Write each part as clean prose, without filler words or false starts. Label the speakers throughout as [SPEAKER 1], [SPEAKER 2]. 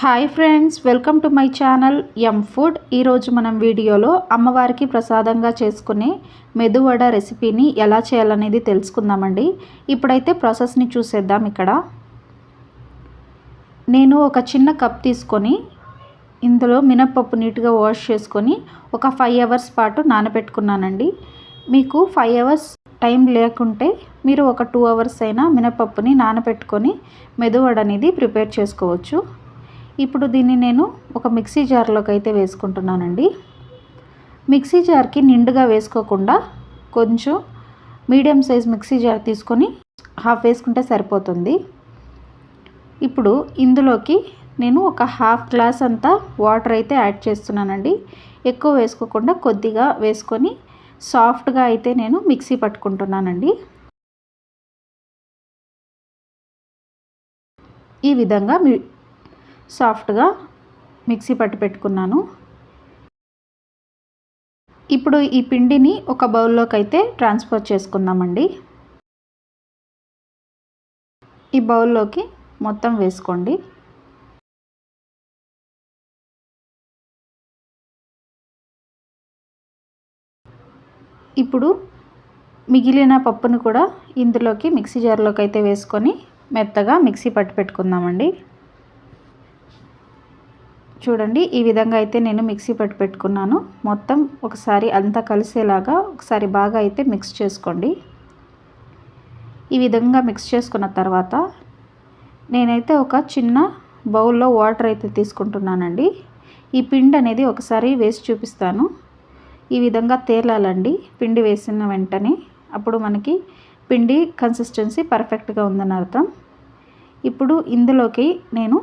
[SPEAKER 1] Hi friends, welcome to my channel M food. ఈరోజు మనం వీడియోలో అమ్మవారికి ప్రసాదంగా చేసుకునే మెదువడ రెసిపీని ఎలా చేయాలనేది తెలుసుకుందామండి. ఇప్పుడైతే ప్రాసెస్ని చూసేద్దాం. ఇక్కడ నేను ఒక చిన్న కప్ తీసుకొని ఇందులో మినప్పప్పు నీట్గా వాష్ చేసుకొని ఒక 5 అవర్స్ పాటు నానబెట్టుకున్నానండి. మీకు 5 అవర్స్ టైం లేకుంటే మీరు ఒక 2 అవర్స్ అయినా మినప్పప్పుని నానబెట్టుకొని మెదువడ అనేది ప్రిపేర్ చేసుకోవచ్చు. ఇప్పుడు దీన్ని నేను ఒక మిక్సీ జార్లోకి అయితే వేసుకుంటున్నానండి. మిక్సీ జార్కి నిండుగా వేసుకోకుండా కొంచెం మీడియం సైజ్ మిక్సీ జార్ తీసుకొని హాఫ్ వేసుకుంటే సరిపోతుంది. ఇప్పుడు ఇందులోకి నేను ఒక హాఫ్ గ్లాస్ అంతా వాటర్ అయితే యాడ్ చేస్తున్నానండి. ఎక్కువ వేసుకోకుండా కొద్దిగా వేసుకొని సాఫ్ట్గా అయితే నేను మిక్సీ పట్టుకుంటున్నానండి. ఈ విధంగా సాఫ్ట్గా మిక్సీ పట్టి పెట్టుకున్నాను. ఇప్పుడు ఈ పిండిని ఒక బౌల్లోకి అయితే ట్రాన్స్ఫర్ చేసుకుందామండి. ఈ బౌల్లోకి మొత్తం వేసుకోండి. ఇప్పుడు మిగిలిన పప్పును కూడా ఇందులోకి మిక్సీ జార్లోకి అయితే వేసుకొని మెత్తగా మిక్సీ పట్టి పెట్టుకుందామండి. చూడండి, ఈ విధంగా అయితే నేను మిక్సీ పట్టి పెట్టుకున్నాను. మొత్తం ఒకసారి అంతా కలిసేలాగా ఒకసారి బాగా అయితే మిక్స్ చేసుకోండి. ఈ విధంగా మిక్స్ చేసుకున్న తర్వాత నేనైతే ఒక చిన్న బౌల్లో వాటర్ అయితే తీసుకుంటున్నానండి. ఈ పిండి అనేది ఒకసారి వేసి చూపిస్తాను. ఈ విధంగా తేలాలండి పిండి వేసిన వెంటనే. అప్పుడు మనకి పిండి కన్సిస్టెన్సీ పర్ఫెక్ట్గా ఉందని అర్థం. ఇప్పుడు ఇందులోకి నేను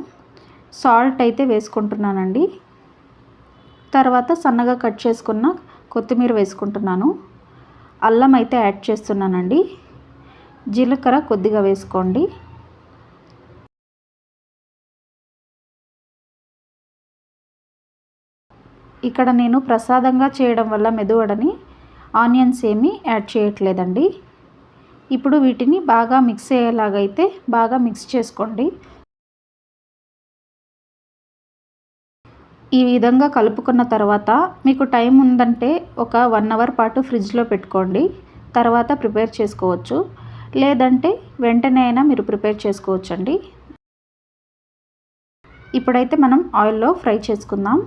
[SPEAKER 1] సాల్ట్ అయితే వేసుకుంటున్నానండి. తర్వాత సన్నగా కట్ చేసుకున్న కొత్తిమీర వేసుకుంటున్నాను. అల్లం అయితే యాడ్ చేస్తున్నానండి. జీలకర్ర కొద్దిగా వేసుకోండి. ఇక్కడ నేను ప్రసాదంగా చేయడం వల్ల మెదువడని ఆనియన్స్ ఏమీ యాడ్ చేయట్లేదండి. ఇప్పుడు వీటిని బాగా మిక్స్ అయ్యేలాగైతే బాగా మిక్స్ చేసుకోండి. ఈ విధంగా కలుపుకున్న తర్వాత మీకు టైం ఉందంటే ఒక 1 అవర్ పాటు ఫ్రిడ్జ్లో పెట్టుకోండి. తర్వాత ప్రిపేర్ చేసుకోవచ్చు. లేదంటే వెంటనే అయినా మీరు ప్రిపేర్ చేసుకోవచ్చండి. ఇప్పుడైతే మనం ఆయిల్లో ఫ్రై చేసుకుందాం.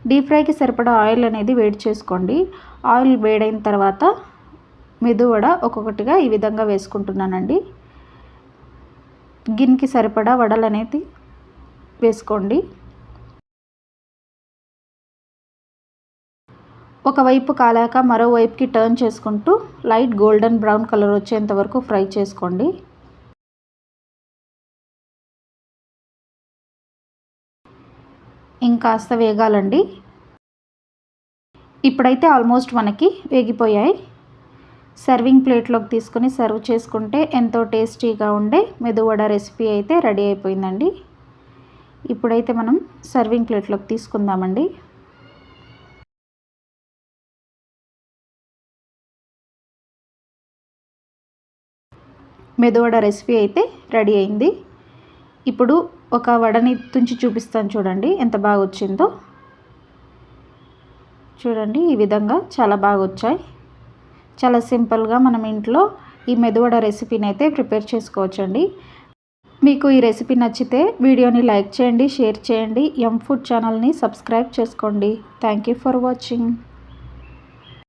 [SPEAKER 1] డీప్ ఫ్రైకి సరిపడా ఆయిల్ అనేది వేడి చేసుకోండి. ఆయిల్ వేడైన తర్వాత మెదువడ ఒక్కొక్కటిగా ఈ విధంగా వేసుకుంటున్నానండి. గిన్నెకి సరిపడా వడలు అనేది వేసుకోండి. ఒకవైపు కాలాక మరోవైపుకి టర్న్ చేసుకుంటూ లైట్ గోల్డెన్ బ్రౌన్ కలర్ వచ్చేంత వరకు ఫ్రై చేసుకోండి. ఇంకాస్త వేగాలండి. ఇప్పుడైతే ఆల్మోస్ట్ మనకి వేగిపోయాయి. సర్వింగ్ ప్లేట్లోకి తీసుకొని సర్వ్ చేసుకుంటే ఎంతో టేస్టీగా ఉండే మెదువడ రెసిపీ అయితే రెడీ అయిపోయిందండి. ఇప్పుడైతే మనం సర్వింగ్ ప్లేట్లోకి తీసుకుందామండి. మెదువడ రెసిపీ అయితే రెడీ అయింది. ఇప్పుడు ఒక వడని తుంచి చూపిస్తాను, చూడండి ఎంత బాగా వచ్చిందో. చూడండి, ఈ విధంగా చాలా బాగా వచ్చాయి. చాలా సింపుల్గా మనం ఇంట్లో ఈ మెదువడ రెసిపీని అయితే ప్రిపేర్ చేసుకోవచ్చండి. మీకు ఈ రెసిపీ నచ్చితే వీడియోని లైక్ చేయండి, షేర్ చేయండి. ఎం ఫుడ్ ఛానల్ని సబ్స్క్రైబ్ చేసుకోండి. Thank you for watching.